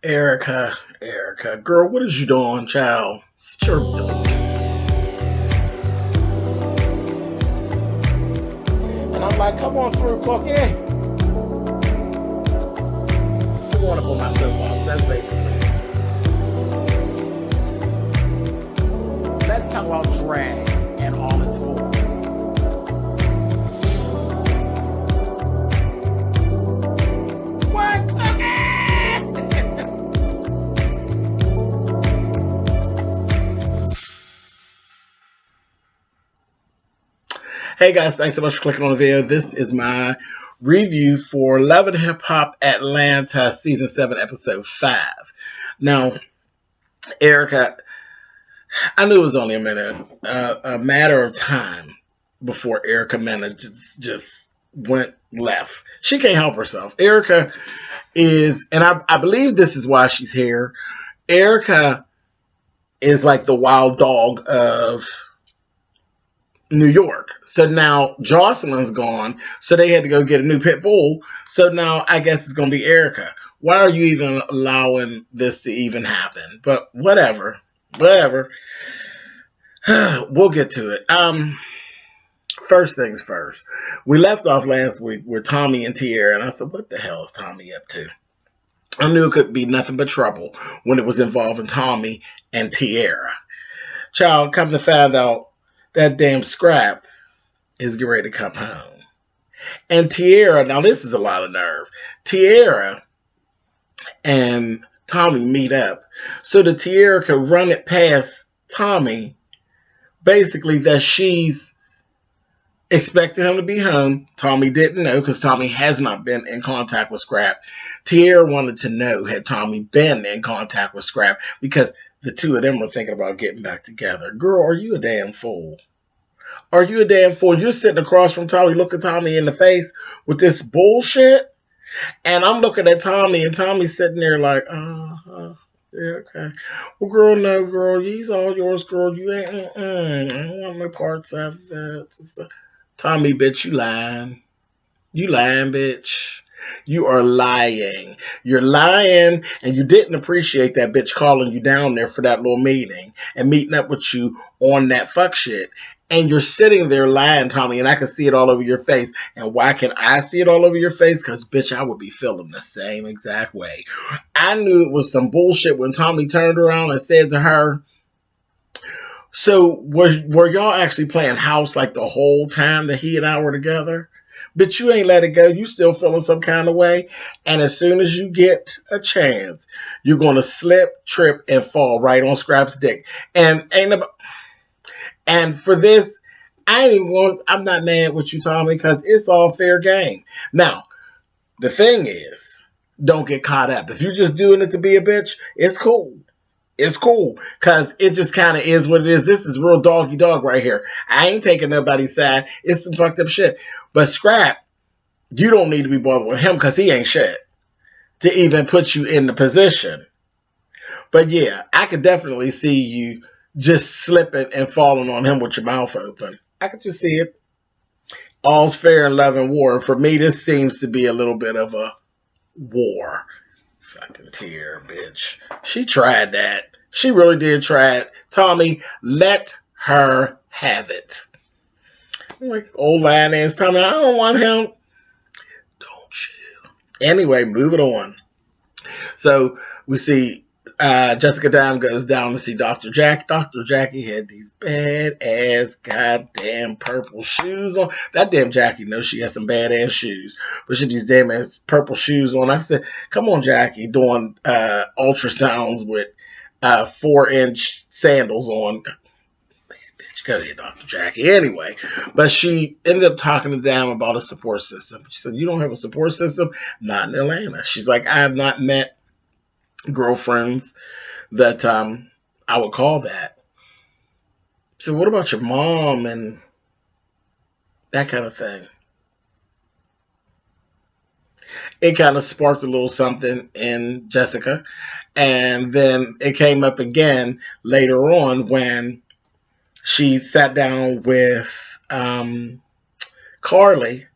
Erica, girl, what is you doing, child? And I'm like, come on through, Cookie. I'm going up on my soapbox. That's basically it. Let's talk about drag and all its forms. What, Hey guys, thanks so much for clicking on the video. This is my review for Love and Hip Hop Atlanta Season 7, Episode 5. Now, Erica, I knew it was only a matter of time before Erica Mena just went left. She can't help herself. Erica is, and I believe this is why she's here. Erica is like the wild dog of New York. So now Jocelyn's gone, so they had to go get a new pit bull. So now I guess it's going to be Erica. Why are you even allowing this to even happen? But whatever. We'll get to it. First things first. We left off last week with Tommy and Tierra, and I said, what the hell is Tommy up to? I knew it could be nothing but trouble when it was involving Tommy and Tierra. Child, come to find out, that damn Scrap is getting ready to come home. And Tierra, now this is a lot of nerve. Tierra and Tommy meet up so that Tierra can run it past Tommy, basically that she's expecting him to be home. Tommy didn't know because Tommy has not been in contact with Scrap. Tierra wanted to know, had Tommy been in contact with Scrap, because the two of them were thinking about getting back together. Girl, are you a damn fool? Are you a damn fool? You're sitting across from Tommy, looking Tommy in the face with this bullshit. And I'm looking at Tommy, and Tommy's sitting there like, yeah, okay. Well, girl, no, girl, he's all yours, girl. You ain't, I don't want no parts of that. Tommy, bitch, you lying. You lying, bitch. You are lying. You're lying, and you didn't appreciate that bitch calling you down there for that little meeting and meeting up with you on that fuck shit. And you're sitting there lying, Tommy, and I can see it all over your face. And why can I see it all over your face? Because, bitch, I would be feeling the same exact way. I knew it was some bullshit when Tommy turned around and said to her, so were y'all actually playing house like the whole time that he and I were together? But you ain't let it go. You still feeling some kind of way. And as soon as you get a chance, you're going to slip, trip, and fall right on Scrap's dick. And for this, I'm not mad with you, Tommy, because it's all fair game. Now, the thing is, don't get caught up. If you're just doing it to be a bitch, it's cool. It's cool, because it just kind of is what it is. This is real doggy dog right here. I ain't taking nobody's side. It's some fucked up shit. But Scrap, you don't need to be bothered with him because he ain't shit to even put you in the position. But yeah, I could definitely see you just slipping and falling on him with your mouth open. I could just see it. All's fair in love and war. For me, this seems to be a little bit of a war. Fucking tear, bitch. She tried that. She really did try it. Tommy, let her have it. Like old lion ass Tommy, I don't want him. Don't you? Anyway, moving on. So we see Jessica Dime goes down to see Dr. Jack. Dr. Jackie had these badass goddamn purple shoes on. That damn Jackie knows she has some badass shoes. But she had these damn ass purple shoes on. I said, come on, Jackie, doing ultrasounds with 4-inch sandals on. Bitch, go ahead, Dr. Jackie. Anyway, but she ended up talking to Dime about a support system. She said, you don't have a support system? Not in Atlanta. She's like, I have not met girlfriends that I would call that. So what about your mom and that kind of thing? It kind of sparked a little something in Jessica. And then it came up again later on when she sat down with Carly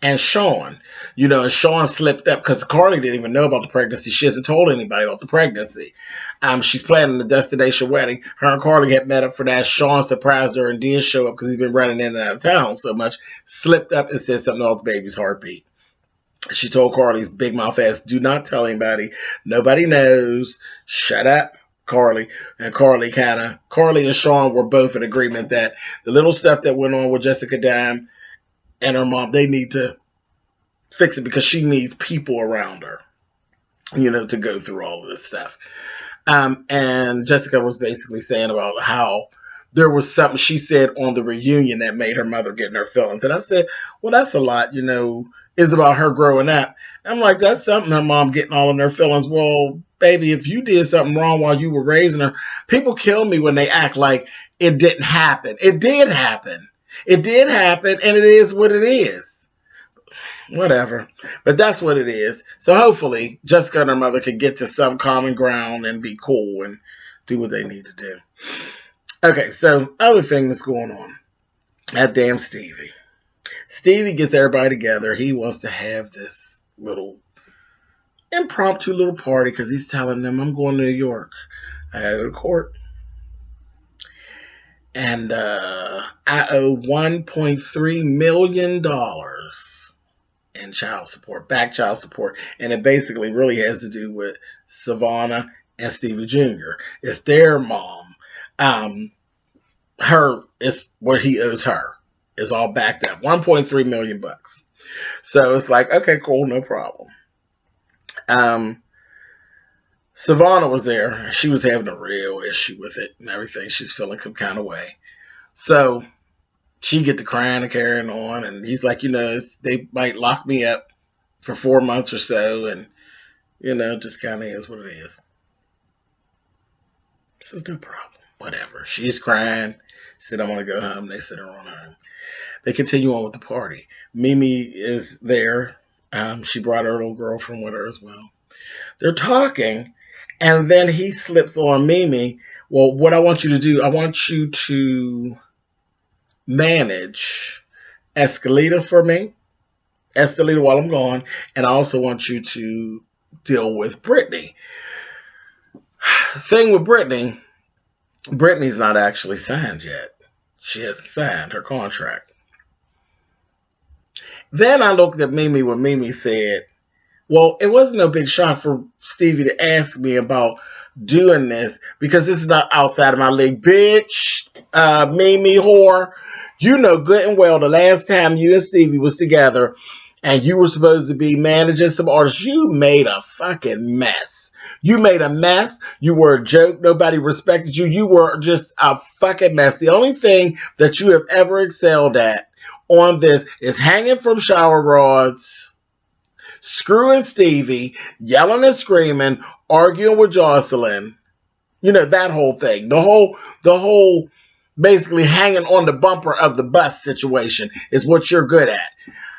and Sean. And Sean slipped up because Carly didn't even know about the pregnancy. She hasn't told anybody about the pregnancy. She's planning the destination wedding. Her and Carly had met up for that. Sean surprised her and did show up because he's been running in and out of town so much. Slipped up and said something off the baby's heartbeat. She told Carly's big mouth ass, do not tell anybody. Nobody knows. Shut up, Carly. And Carly and Sean were both in agreement that the little stuff that went on with Jessica Dime and her mom, they need to fix it because she needs people around her, to go through all of this stuff. And Jessica was basically saying about how there was something she said on the reunion that made her mother get in her feelings. And I said, well, that's a lot, is about her growing up. I'm like, that's something, her mom getting all in her feelings. Well, baby, if you did something wrong while you were raising her, people kill me when they act like it didn't happen. It did happen. It did happen, and it is what it is. Whatever. But that's what it is. So hopefully Jessica and her mother can get to some common ground and be cool and do what they need to do. Okay, so other thing that's going on. That damn Stevie. Stevie gets everybody together. He wants to have this little impromptu little party because he's telling them, I'm going to New York. I gotta go to court. And I owe $1.3 million in child support, back child support. And it basically really has to do with Savannah and Stevie Jr. It's their mom. It's what he owes her. Is all backed up. $1.3 million. So it's like, okay, cool, no problem. Savannah was there. She was having a real issue with it and everything. She's feeling some kind of way. So she get to crying and carrying on. And he's like, they might lock me up for 4 months or so. And, just kind of is what it is. This is no problem. Whatever. She's crying. She said, I want to go home. They sent her on home. They continue on with the party. Mimi is there. She brought her little girlfriend with her as well. They're talking, and then he slips on Mimi. Well, what I want you to do, I want you to manage Escalita for me. Escalita while I'm gone. And I also want you to deal with Brittany. Thing with Brittany's not actually signed yet. She hasn't signed her contract. Then I looked at Mimi when Mimi said, well, it wasn't no big shock for Stevie to ask me about doing this because this is not outside of my league. Bitch, Mimi whore, you know good and well the last time you and Stevie was together and you were supposed to be managing some artists, you made a fucking mess. You made a mess. You were a joke. Nobody respected you. You were just a fucking mess. The only thing that you have ever excelled at on this is hanging from shower rods, screwing Stevie, yelling and screaming, arguing with Jocelyn. That whole thing. The whole basically hanging on the bumper of the bus situation is what you're good at.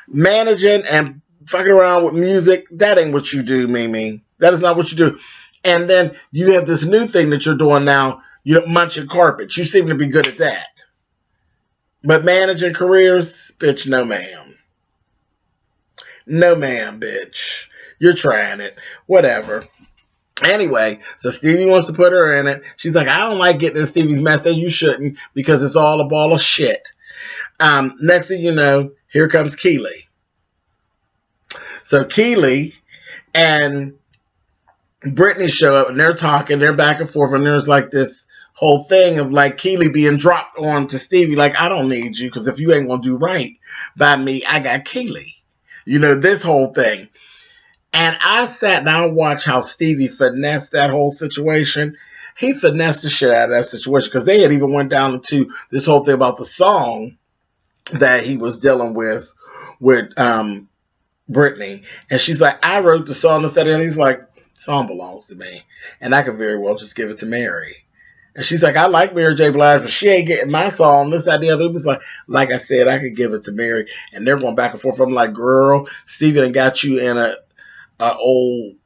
Managing and fucking around with music, that ain't what you do, Mimi. That is not what you do. And then you have this new thing that you're doing now, munching carpets. You seem to be good at that. But managing careers, bitch, no ma'am. No ma'am, bitch. You're trying it. Whatever. Anyway, so Stevie wants to put her in it. She's like, I don't like getting in Stevie's mess. And you shouldn't because it's all a ball of shit. Next thing you know, here comes Keely. So Keely and Brittany show up and they're talking. They're back and forth. And there's like this whole thing of like Keely being dropped on to Stevie. Like, I don't need you because if you ain't going to do right by me, I got Keely. This whole thing. And I sat and I watched how Stevie finessed that whole situation. He finessed the shit out of that situation because they had even went down into this whole thing about the song that he was dealing with Brittany. And she's like, I wrote the song instead. And he's like, the song belongs to me. And I could very well just give it to Mary. And she's like, I like Mary J. Blige, but she ain't getting my song. This, that, the other. It was like I said, I could give it to Mary. And they're going back and forth. I'm like, girl, Stevie done got you in a old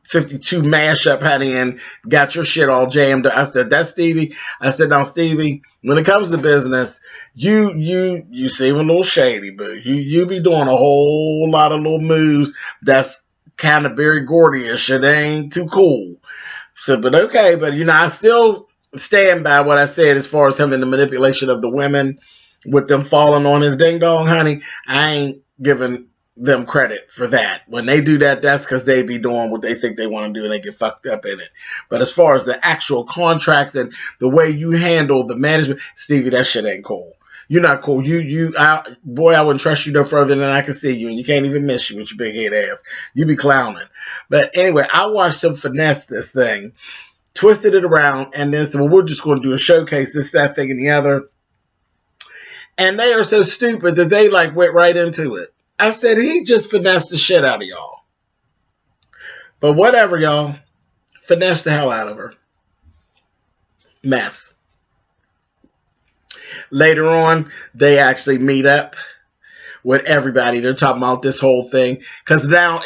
52 mashup, honey, and got your shit all jammed up. I said, that's Stevie. I said, now, Stevie, when it comes to business, you seem a little shady, but you be doing a whole lot of little moves that's kind of very Gordy-ish. It ain't too cool. So, but okay, but I still stand by what I said as far as him and the manipulation of the women with them falling on his ding dong, honey. I ain't giving them credit for that. When they do that, that's because they be doing what they think they want to do and they get fucked up in it. But as far as the actual contracts and the way you handle the management, Stevie, that shit ain't cool. You're not cool. Boy, I wouldn't trust you no further than I can see you, and you can't even miss you with your big head ass. You be clowning. But anyway, I watched them finesse this thing, twisted it around, and then said, well, we're just going to do a showcase, this, that, thing, and the other. And they are so stupid that they went right into it. I said, he just finessed the shit out of y'all. But whatever, y'all. Finesse the hell out of her. Mess. Later on, they actually meet up with everybody. They're talking about this whole thing. Because now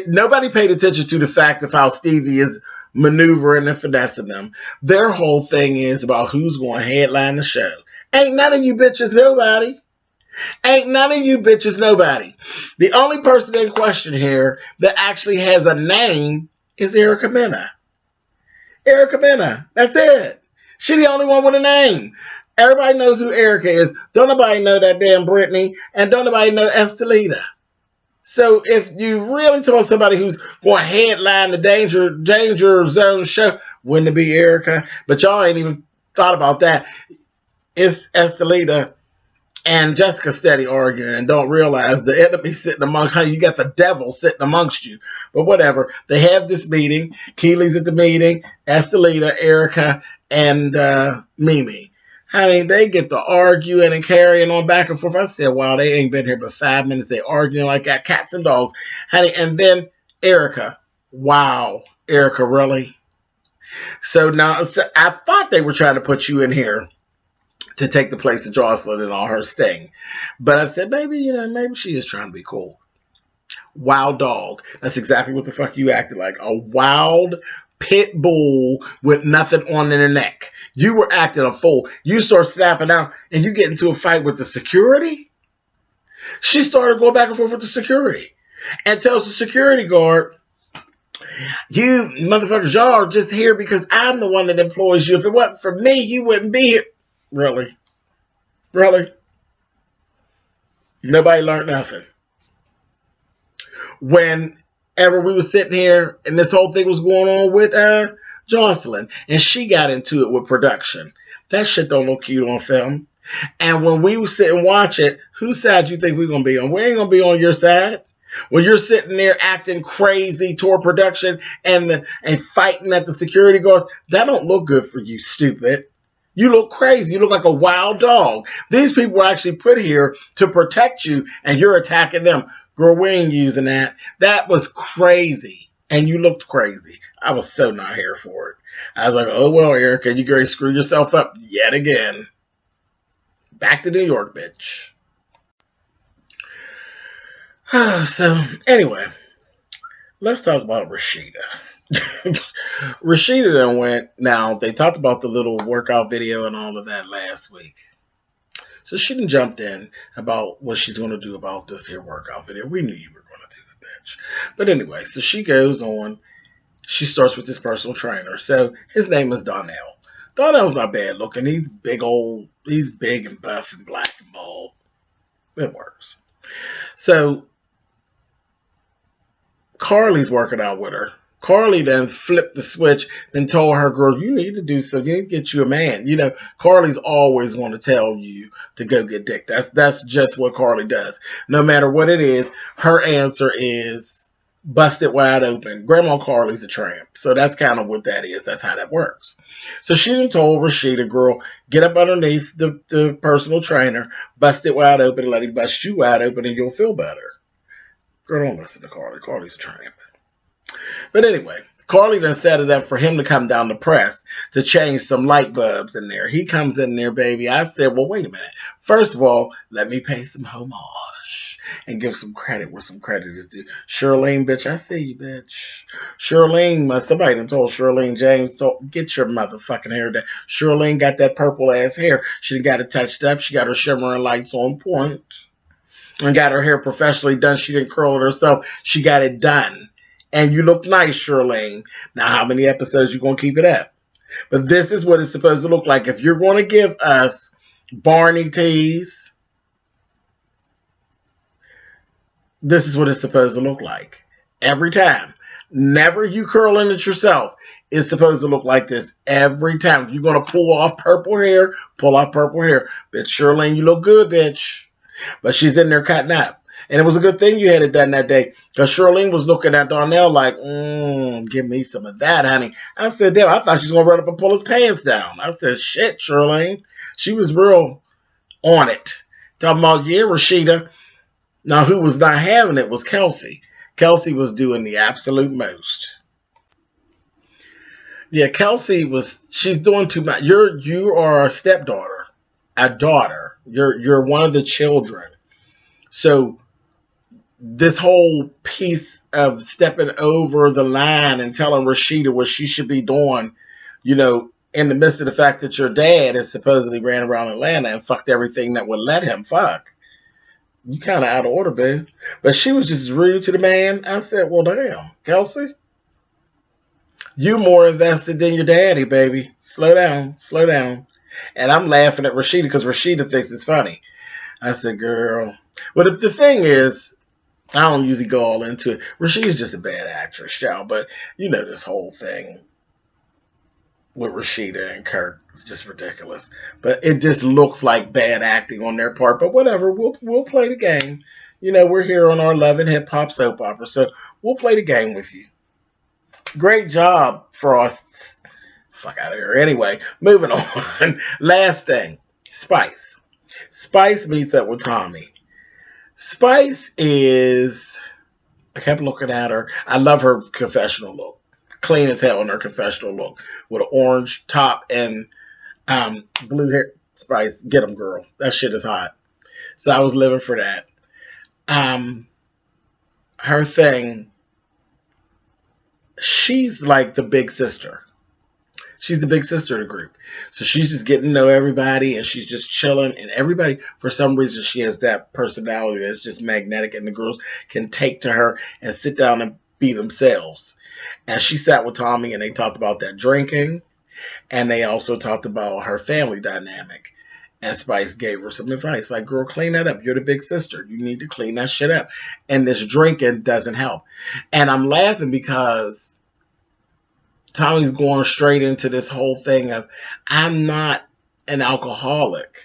nobody paid attention to the fact of how Stevie is maneuvering and finessing them. Their whole thing is about who's going to headline the show. Ain't none of you bitches nobody. Ain't none of you bitches nobody. The only person in question here that actually has a name is Erica Mena. Erica Mena. That's it. She the only one with a name. Everybody knows who Erica is. Don't nobody know that damn Brittany. And don't nobody know Estelita. So if you really told somebody who's going to headline the Danger Zone show, wouldn't it be Erica? But y'all ain't even thought about that. It's Estelita and Jessica steady arguing and don't realize the enemy sitting amongst you. You got the devil sitting amongst you. But whatever. They have this meeting. Keely's at the meeting. Estelita, Erica, and Mimi. Honey, they get to arguing and carrying on back and forth. I said, wow, they ain't been here but 5 minutes. They arguing like that, cats and dogs. Honey, and then Erica. Wow. Erica, really? So now, I thought they were trying to put you in here to take the place of Jocelyn and all her sting. But I said, maybe she is trying to be cool. Wild dog. That's exactly what the fuck you acted like. A wild pit bull with nothing on their neck. You were acting a fool. You start snapping out and you get into a fight with the security. She started going back and forth with the security and tells the security guard, you motherfuckers, y'all are just here because I'm the one that employs you. If it wasn't for me, you wouldn't be here. Really? Really? Nobody learned nothing. Whenever we were sitting here and this whole thing was going on with Jocelyn, and she got into it with production. That shit don't look cute on film. And when we would sit and watch it, whose side do you think we're going to be on? We ain't going to be on your side. When you're sitting there acting crazy toward production and fighting at the security guards, that don't look good for you, stupid. You look crazy. You look like a wild dog. These people were actually put here to protect you, and you're attacking them. Girl, we ain't using that. That was crazy, and you looked crazy. I was so not here for it. I was like, oh, well, Erica, you going to screw yourself up yet again. Back to New York, bitch. So, anyway, let's talk about Rashida. Rashida then went. Now, they talked about the little workout video and all of that last week. So she done jumped in about what she's going to do about this here workout video. We knew you were going to do it, bitch. But anyway, so she goes on. She starts with this personal trainer. So his name is Donnell. Donnell's not bad looking. He's big and buff and black and bald. It works. So Carly's working out with her. Carly then flipped the switch and told her, girl, you need to do something. You need to get you a man. Carly's always going to tell you to go get dick. That's just what Carly does. No matter what it is, her answer is busted wide open. Grandma Carly's a tramp. So that's kind of what that is. That's how that works. So she done told Rashida, girl, get up underneath the personal trainer, bust it wide open, and let him bust you wide open, and you'll feel better. Girl, don't listen to Carly. Carly's a tramp. But anyway, Carly then set it up for him to come down the press to change some light bulbs in there. He comes in there, baby. I said, well, wait a minute. First of all, let me pay some homage. and give some credit where some credit is due. Shirlene, bitch, I see you, bitch. Shirlene, somebody done told Shirlene James, so get your motherfucking hair done. Shirlene got that purple ass hair. She done got it touched up. She got her shimmering lights on point and got her hair professionally done. She didn't curl it herself. She got it done. And you look nice, Shirlene. Now, how many episodes you gonna keep it up? But this is what it's supposed to look like. If you're going to give us Barney tees, this is what it's supposed to look like. Every time. Never you curling it yourself. It's supposed to look like this every time. If you're going to pull off purple hair, pull off purple hair. Bitch, Shirlene, you look good, bitch. But she's in there cutting up. And it was a good thing you had it done that day. Because Shirlene was looking at Darnell like, give me some of that, honey. I said, damn, I thought she was going to run up and pull his pants down. I said, shit, Shirlene. She was real on it. Talking about, yeah, Rashida. Now, who was not having it was Kelsey. Kelsey was doing the absolute most. Yeah, Kelsey she's doing too much. You are a stepdaughter, a daughter. You're one of the children. So this whole piece of stepping over the line and telling Rashida what she should be doing, in the midst of the fact that your dad is supposedly ran around Atlanta and fucked everything that would let him fuck. You kind of out of order, babe. But she was just rude to the man. I said, well, damn, Kelsey, you more invested than your daddy, baby. Slow down, slow down. And I'm laughing at Rashida because Rashida thinks it's funny. I said, girl. But the thing is, I don't usually go all into it. Rashida's just a bad actress, y'all. But this whole thing with Rashida and Kirk is just ridiculous. But it just looks like bad acting on their part. But whatever, we'll play the game. We're here on our Love and Hip Hop soap opera, so we'll play the game with you. Great job, Frost. Fuck out of here. Anyway, moving on. Last thing, Spice. Spice meets up with Tommy. Spice is, I kept looking at her. I love her confessional look. Clean as hell in her confessional look. With an orange top and blue hair. Spice, get them, girl. That shit is hot. So I was living for that. Her thing, she's like the big sister. She's the big sister of the group. So she's just getting to know everybody and she's just chilling. And everybody, for some reason, she has that personality that's just magnetic. And the girls can take to her and sit down and be themselves. And she sat with Tommy and they talked about that drinking. And they also talked about her family dynamic. And Spice gave her some advice. Like, girl, clean that up. You're the big sister. You need to clean that shit up. And this drinking doesn't help. And I'm laughing because Tommy's going straight into this whole thing of, I'm not an alcoholic,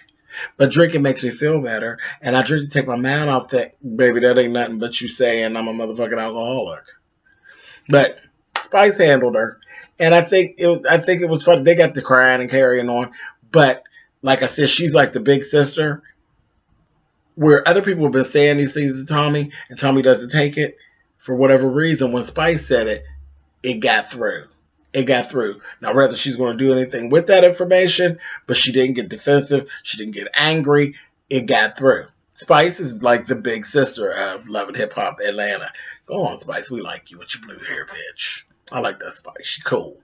but drinking makes me feel better. And I drink to take my mind off that. Baby, that ain't nothing but you saying I'm a motherfucking alcoholic. But Spice handled her. And I think it was fun. They got to crying and carrying on. But like I said, she's like the big sister. Where other people have been saying these things to Tommy, and Tommy doesn't take it. For whatever reason, when Spice said it, it got through. It got through. Now, whether she's going to do anything with that information, but she didn't get defensive. She didn't get angry. It got through. Spice is like the big sister of Love and Hip Hop Atlanta. Go on, Spice. We like you with your blue hair, bitch. I like that Spice. She cool.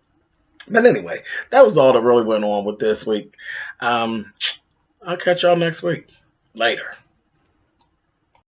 But anyway, that was all that really went on with this week. I'll catch y'all next week. Later.